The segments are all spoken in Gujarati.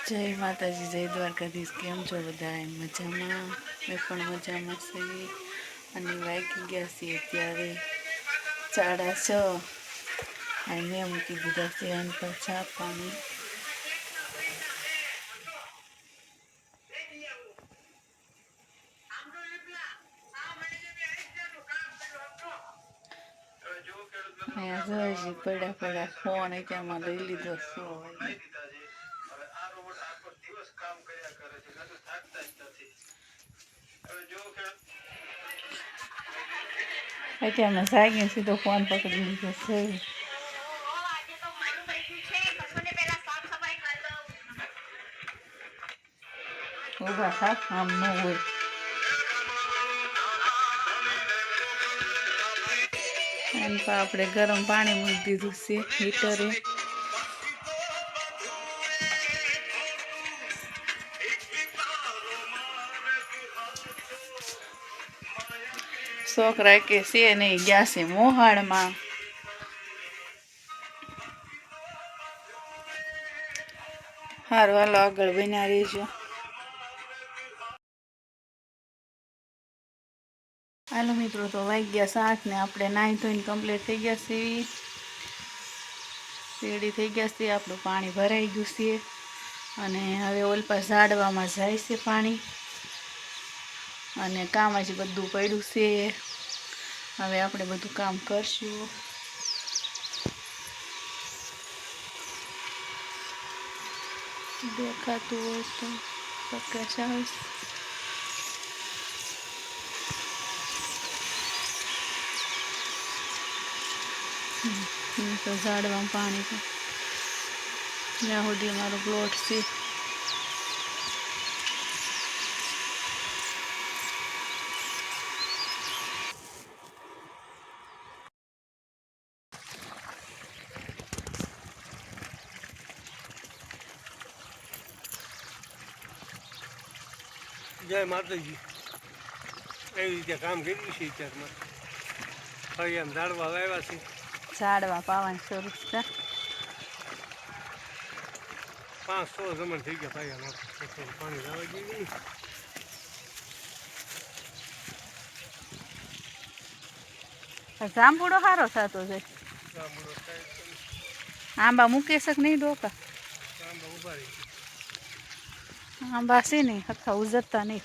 જય માતાજી, જય દ્વારકાધીશ. કેમ છો બધા? મજામાં? મેં પણ મજામાં છીએ. અને વાગી ગયા છીએ ત્યારે 6:30 અને મૂકી દીધા છે અને પર ચા પાણી. અહીંયા જોઈએ પડ્યા ફોન ત્યાંમાં લઈ લીધો શું અત્યારમાં જાગીને સીધો ફોન પકડી લીધો છે. ઊભા થા, આમ ન હોય. અને આપણે ગરમ પાણી મૂકી દીધું છે હીટરે. છોકરા કે છે નહીં, ગયા છે મોહાળમાં. સારું, હાલો આગળ બન્યા રહીજો. હાલો મિત્રો, તો વાગ્યા 7 ને આપણે નાહી ધોઈને કમ્પ્લીટ થઈ ગયા છીએ. રેડી થઈ ગયા છે, આપણું પાણી ભરાઈ ગયું છે. અને હવે ઓલપા ઝાડવામાં જાય છે પાણી. અને કામ હજી બધું પડ્યું છે. હવે આપણે બધું કામ કરશું. દેખાતું હોય તો પ્રકાશ આવે. તો ઝાડવામાં પાણી છે. ત્યાં સુધી અમારો પ્લોટ છે. જય માતાજી. એવી રીતે કામ કર્યું છે અત્યારમાં. ફરી એમ ઝાડવા વાવ્યા છે. ઝાડવા પાવાની શરૂ છે. 500 જમણ થઈ ગયા ભાઈ. એમાં પાણી લાવવા જઈએ. જાંબુડો સારો થતો છે. આંબા મૂકે શક નહીં ડોકા. આંબા છે નહીં, આખા ઉજરતા નહીં.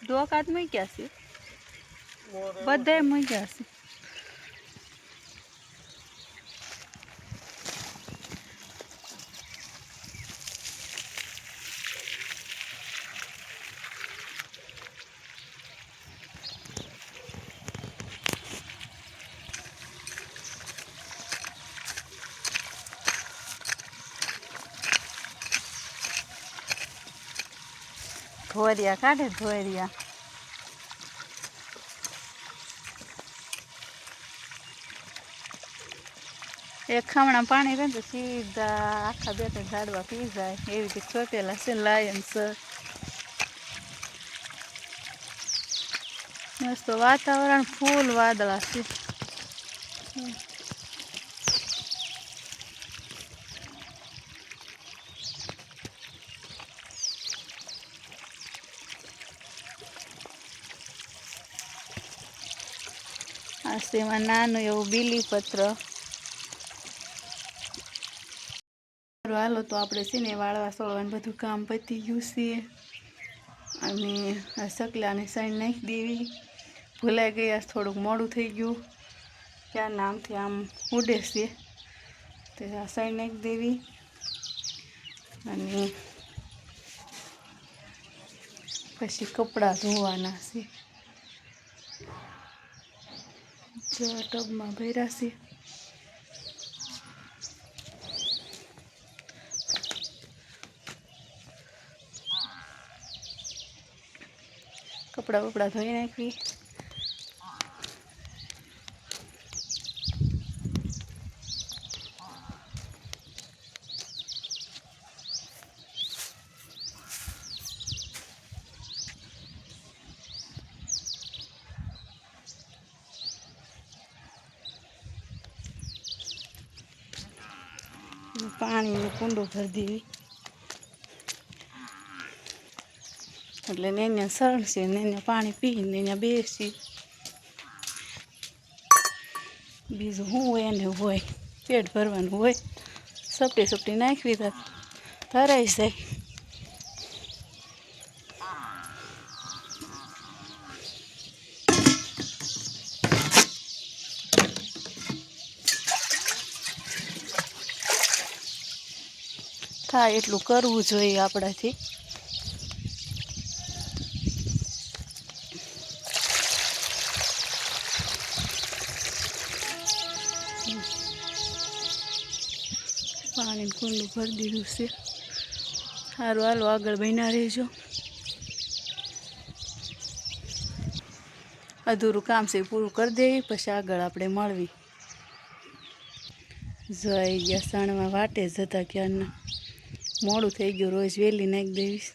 ડોકા જ મૂક્યા છે, બધાય મૂક્યા છે. ધોરિયા કાઢે ધોરિયા. એક ખામણા પાણી રહે તો સીધા આખા 2-3 ઝાડવા પી જાય. એવી રીતે ચોટેલા છે લાયન સર. મસ્ત વાતાવરણ, ફૂલ વાદળા છે. આ તેમાં નાનું એવું બીલીપત્ર. હાલો, તો આપણે છે ને વાળવા સોળવાનું બધું કામ પતી ગયું છે. અને આ સકલાને સાઈડ નાખી દેવી. ભૂલાઈ ગયા, થોડુંક મોડું થઈ ગયું. ત્યાં નામથી આમ ઉડે છે તે આ સાઈડ નાખી દેવી. અને પછી કપડાં ધોવાના છે. જો ટબમાં ભર્યા છે. કપડાં બપડા ધોઈ નાખવી. પાણીનું કુંડો ભરી દેવી એટલે ને સળશે ને પાણી પીને ને બેસી બીજું શું હોય એને હોય પેટ ભરવાનું હોય સપટી સપટી નાખવી તો ધરાઈ જાય થાય એટલું કરવું જોઈએ આપણાથી પાણી કુંડું ભરી દીધું છે સારું હાલો આગળ બન્યા રહેજો અધૂરું કામ છે પૂરું કરી દેવી પછી આગળ આપણે મળવી જોઈ ગયા સાણમાં વાટે જતા ક્યારના મોડું થઈ ગયું રોજ વહેલી નાખી દેવીશ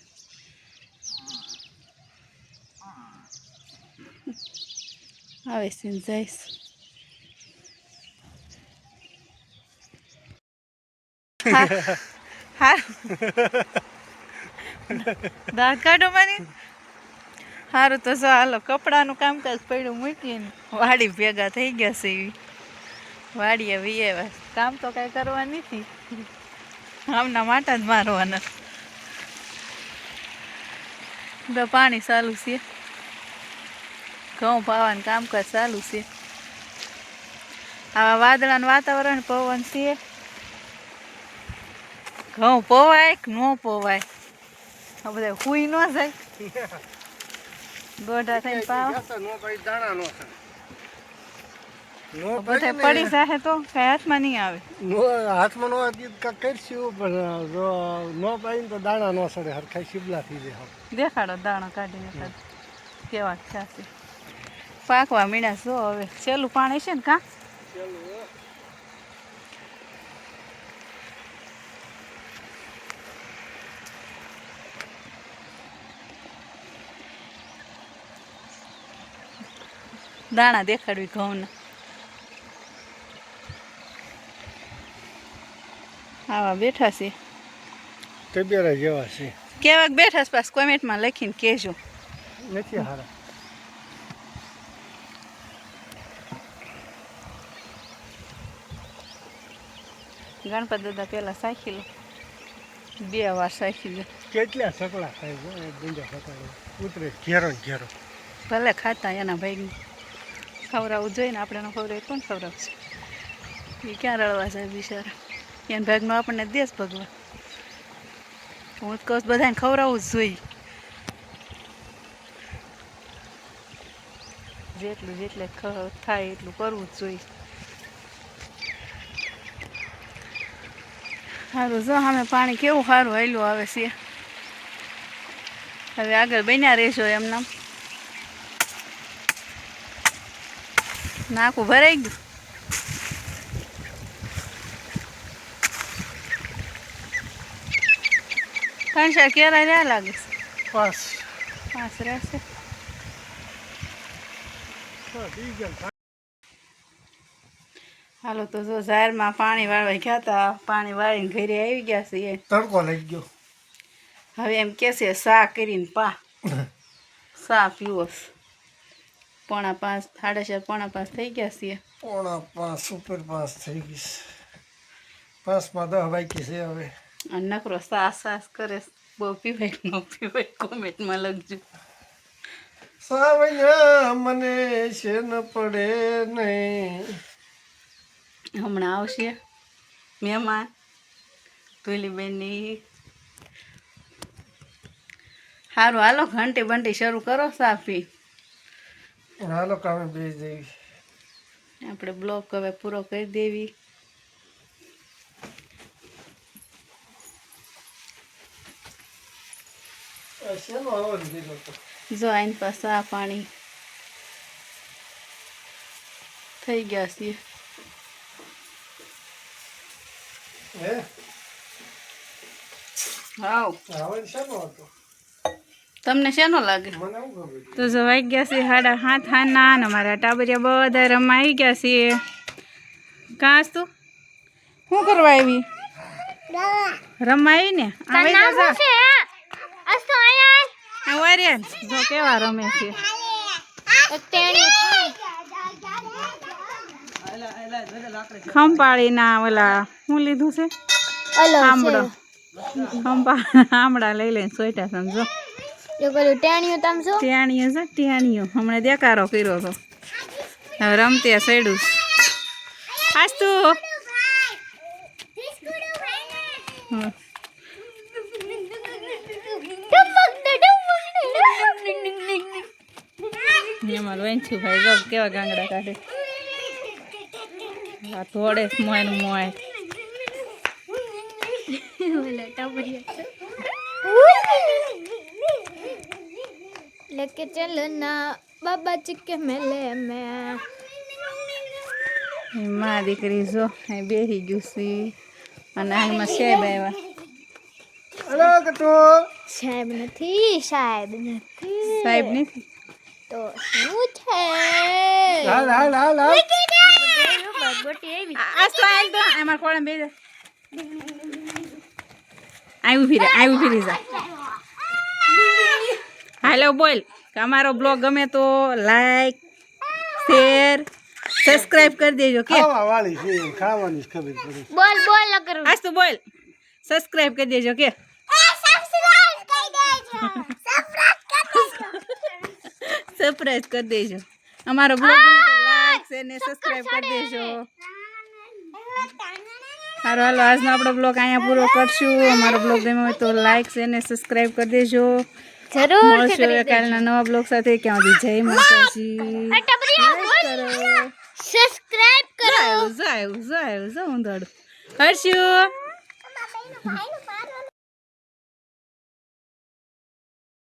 આવે છે ને જઈશ દાંત કાઢો મારી સારું તો જો હાલો કપડાનું કામકાજ પડ્યું મૂકીને વાડી ભેગા થઈ ગયા છે એવી વાડીએ વીએ કામ તો કાંઈ કરવા નથી આમના માટા જ મારવાના તો પાણી ચાલુ છે ઘઉં પાવાનું કામકાજ ચાલુ છે આવા વાદળાનું વાતાવરણ પવન છે ઘઉં પોવાય કે ન પોવાય આ બધા હુઈ ન જાય દોઢા થઈને પાવ બધા પડી જાય તો કઈ હાથમાં નહીં આવે હાથમાં નો કરશું પણ જો ન પાડીને તો દાણા નો સડે હરખાઈ શીબલા થઈ જાય દેખાડો દાણો કાઢીને કેવા થશે પાકવા મીણા જો હવે છેલ્લું પાણી છે ને કાં દાણા દેખાડવી ઘઉંના આવા બેઠા છે તબેરા જેવા છે કેવાક બેઠા છે પાસ કોમેન્ટમાં લખીને કહેજો નથી હારા ગણપત દાદા પેલા સાખી લો 2 વાર સાખી લો કેટલા સકલા થાય છે ગુંજા સકલા ઉતરે ઘેરો ઘેરો ભલે ખાતા એના ભાઈને ખવડાવવું જોઈએ ને આપણે ન ખવડાવે કોણ ખવડાવશે એ ક્યાં રળવા જાય બિચારા એના ભાગનો આપણને દેશ ભગવાન હું જ કહું બધાને ખવડાવવું જ જોઈએ જેટલે થાય એટલું કરવું જ જોઈએ સારું જો અમે પાણી કેવું સારું હાલ્યું આવે છે હવે આગળ બન્યા રહેજો એમનામ નાકું ભરાઈ ગયું ત્રણ કેરા રહ્યા લાગે છે 5 રહેશે હાલો તો જો ઝારમાં પાણી વાળવા ગયા હતા પાણી વાળીને ઘરે આવી ગયા છે તડકો લાગી ગયો હવે એમ કે છે સા કરીને સા પીવો 4:45 4:30 થઈ ગયા છે 4:45 ઉપર 5 થઈ ગઈ 5:10 બાકી છે હવે અને નકરો સાસ કરે બહુ પીવાય ન પીવાય કોમેન્ટમાં લખજો સાવયા મને છે ન પડે નહીં હમણાં આવશે મહેમાન ધૂલીબેનની સારું હાલો ઘંટી બંટી શરૂ કરો સાફી હાલો કામે બેસી દેવી આપણે બ્લોક હવે પૂરો કરી દેવી જો આઈન પાસે આ પાણી થઈ ગયા છે હાવ તમને શેનો લાગે તો જો વાગી ગયા છે 7:30 ના ને અમારા ટાબરિયા બધા રમવા આવી ગયા છે કાંસ તું શું કરવા આવી રમવા આવી ને તારું નામ શું છે આજ તો આયા વારિયન જો કેવા રમે છે ખંપાળીના ઓલા શું લીધું છે આમળો આમળા લઈ લઈને સોઈટા સમજો ટેણીઓ છે ટેણીઓ હમણાં દેકારો કર્યો હતો હવે રમતે સડ્યું આજ તું એમાં વેંચ્યું ભાઈ જો કેવા ગાંગડા કાઢે આ થોડે મોય મોય लेके चलो ना बाबा जी के मेले में માં દીકરી જો અહીં બેસી ગયું છે અને હાલમાં સાહેબ આવ્યા સાહેબ નથી સાહેબ નથી તો શું છે હાલ હાલ હાલ હાલ આજ તો આજ તો અમાર કોળમ બે આવ્યું ફીરે જા હાલો બોલ કે અમારો બ્લોગ ગમે તો લાઈક શેર સબસ્ક્રાઇબ કરી દેજો કે ખાવા વાળી છે ખાવાની જ ખબર પડી બોલ બોલ ન કરું આજ તો બોલ સબસ્ક્રાઇબ કરી દેજો કે સરપ્રાઈઝ કરી દેજો અમારો બ્લોગ ગમે તો લાઈક શેર ને સબસ્ક્રાઇબ કરી દેજો સારું હાલો આજનો આપણો બ્લોગ અહીંયા પૂરો કરશું અમારો બ્લોગ ગમ્યો હોય તો લાઈક શેર ને સબસ્ક્રાઇબ કરી દેજો જરૂર મળશું હવે કાલના નવા બ્લોગ સાથે ક્યાં સુધી જય માતાજી સબસ્ક્રાઇબ કરો જાવ ઊંધાડું હર્ષ્યું